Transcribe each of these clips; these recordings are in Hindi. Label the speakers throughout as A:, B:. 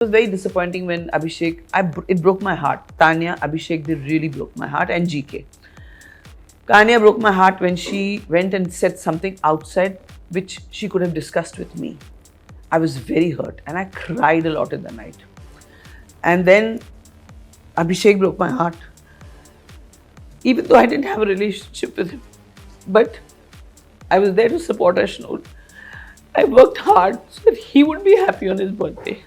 A: It was very disappointing when Abhishek, it broke my heart. Tanya, Abhishek, they really broke my heart, and GK. Tanya broke my heart when she went and said something outside which she could have discussed with me. I was very hurt and I cried a lot in the night. And then Abhishek broke my heart. Even though I didn't have a relationship with him, but I was there to support Ashnool. I worked hard so that he would be happy on his birthday.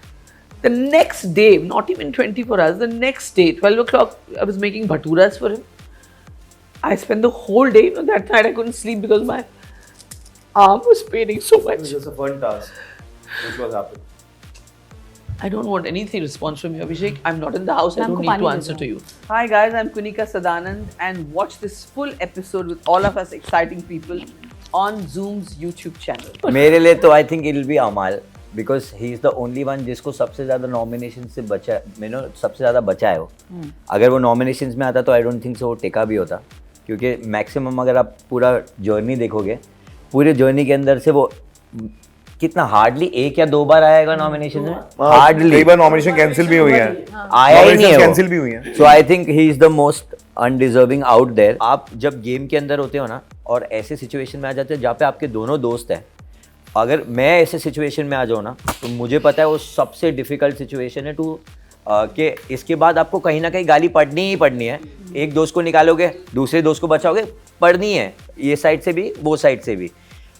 A: The next day, not even 24 hours, the next day, 12 o'clock, I was making bhaturas for him. I spent the whole day, that night I couldn't sleep because my arm was paining so much.
B: It was just a fun task, which was happening.
A: I don't want anything response from you, Abhishek. I'm not in the house. I don't need to answer to you. Hi guys, I'm Kunika Sadanand and watch this full episode with all of us exciting people on Zoom's YouTube channel.
C: मेरे लिए तो I think it'll be Amal because he is the only one जिसको सबसे ज़्यादा nomination से बचा, सबसे ज़्यादा बचा है वो. अगर वो nominations में आता तो I don't think so वो टिका भी होता, क्योंकि maximum अगर आप पूरा journey देखोगे, पूरे journey के अंदर से वो कितना हार्डली 1 या 2 बार आएगा नॉमिनेशन में. हार्डली
B: कई बार नॉमिनेशन कैंसिल भी हुई है,
C: आया ही नहीं है,
B: कैंसिल भी हुई है.
C: So I think he is the most undeserving out there. आप जब गेम के अंदर होते हो ना और ऐसे सिचुएशन में आ जाते हो जहाँ पे आपके दोनों दोस्त हैं, अगर मैं ऐसे सिचुएशन में आ जाऊँ ना तो मुझे पता है वो सबसे डिफिकल्ट सिचुएशन है टू कि इसके बाद आपको कहीं ना कहीं गाली पड़नी ही पड़नी है. एक दोस्त को निकालोगे, दूसरे दोस्त को बचाओगे, पड़नी है ये साइड से भी वो साइड से भी.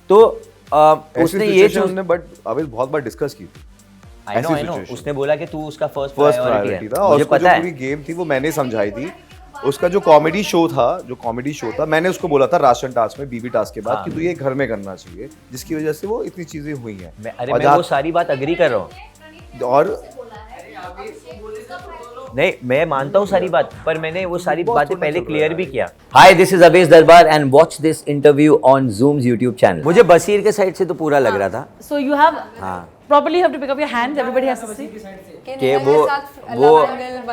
C: तो उसने ये
B: हमने बट अभी बहुत बार डिस्कस की थी.
C: I know, उसने बोला कि तू उसका फर्स्ट
B: प्रायोरिटी था.
C: मुझे पता है.
B: पूरी गेम थी वो मैंने समझाई थी. उसका जो कॉमेडी शो था मैंने उसको बोला था राशन टास्क में, बीबी टास्क के बाद कि तू ये घर में करना चाहिए, जिसकी वजह से वो इतनी चीजें हुई हैं.
C: मैं वो सारी बात अग्री कर रहा हूँ
B: और
C: नहीं, मैं मानता हूँ सारी बात, पर मैंने वो सारी बातें पहले क्लियर भी किया. हाय, दिस इज अवेश दरबार and watch this interview on Zoom's YouTube channel. मुझे बसीर के साइड से तो पूरा लग रहा था.
D: So you have properly have to pick up your hands. Everybody has to see.
C: कि वो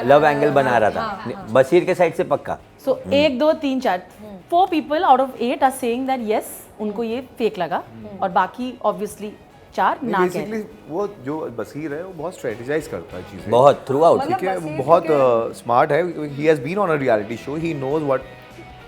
C: लव एंगल बना रहा था. बसीर के साइड से पक्का.
D: So 1, 2, 3, 4, 4 people out of 8 are saying that yes, उनको ये फेक लगा और बाकी obviously 4 ना कह.
B: बेसिकली वो जो बसीर है वो बहुत स्ट्रेटेजाइज करता है चीजें,
C: बहुत थ्रू आउट.
B: ठीक है, वो बहुत स्मार्ट है. He has been on a reality show. He knows what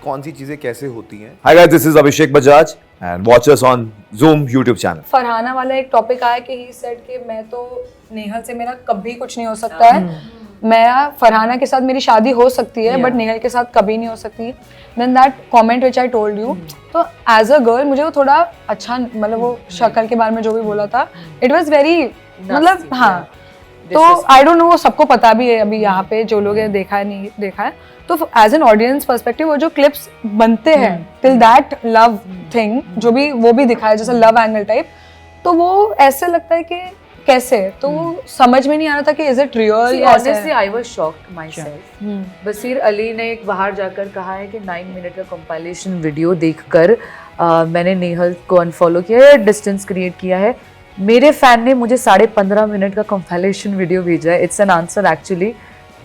B: कौन सी चीजें कैसे होती हैं. Hi guys, this is Abhishek Bajaj and watch us on Zoom YouTube channel.
E: Farhana वाला एक टॉपिक आया कि ही सेड कि मैं तो नेहल से मेरा कभी कुछ नहीं हो सकता है. मैं फरहाना के साथ मेरी शादी हो सकती है बट नेहल के साथ कभी नहीं हो सकती. Then that comment which I told you, तो एज अ गर्ल मुझे वो थोड़ा अच्छा, मतलब वो शक्ल के बारे में जो भी बोला था, इट वाज वेरी, मतलब हाँ, तो आई डोंट नो, वो सबको पता भी है अभी यहाँ पे जो लोग देखा है नहीं देखा है. तो एज एन ऑडियंस पर्सपेक्टिव वो जो क्लिप्स बनते हैं टिल दैट लव थिंग जो भी वो भी दिखाया जैसे लव एंगल टाइप, तो वो ऐसे लगता है कि कैसे, तो वो समझ में नहीं आ रहा था कि इज इट रियल या ऐसे.
F: Honestly, I was shocked myself. बसीर अली ने एक बाहर जाकर कहा है कि 9 मिनट का कंपाइलेशन वीडियो देखकर मैंने नेहल को अनफॉलो किया है, डिस्टेंस क्रिएट किया है. मेरे फैन ने मुझे 15.5 मिनट का कंपाइलेशन वीडियो भेजा है. इट्स एन आंसर एक्चुअली,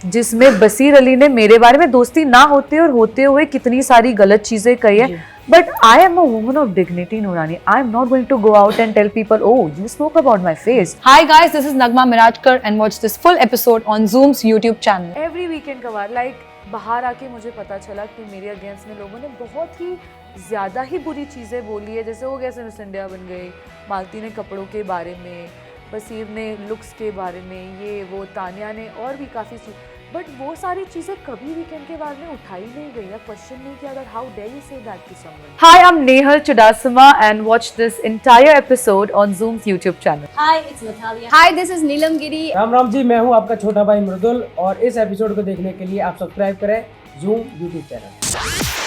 F: जिसमें बसीर अली ने मेरे बारे में दोस्ती ना होते और होते हुए कितनी सारी गलत चीजें कही है. But I am a woman of dignity, Noorani. I am not going to go out and tell people, oh, you spoke about my face.
E: Hi guys, this is Nagma Mirajkar and watch this full episode on Zoom's YouTube channel.
F: Every weekend का बार, like बाहर आके मुझे पता चला कि मेरे अगेंस्ट में लोगों ने बहुत ही ज़्यादा ही बुरी चीज़ें बोली है. जैसे वो कैसे मिस इंडिया बन गई, मालती ने कपड़ों के बारे में, बसीर ने लुक्स के बारे में, ये वो, तानिया ने और भी काफ़ी चीज़. बट वो सारी चीज़ें कभी वीकेंड के बाद में उठाई नहीं गई या क्वेश्चन नहीं किया that how dare you say that to someone. Hi, I'm Nehal Chudasama and watch this entire episode on Zoom's YouTube channel.
G: Hi, it's Natalia.
H: Hi, this is Neelam Giri.
I: Ram Ram ji, मैं हूँ आपका छोटा भाई मृदुल और इस एपिसोड को देखने के लिए आप सब्सक्राइब करें Zoom YouTube चैनल.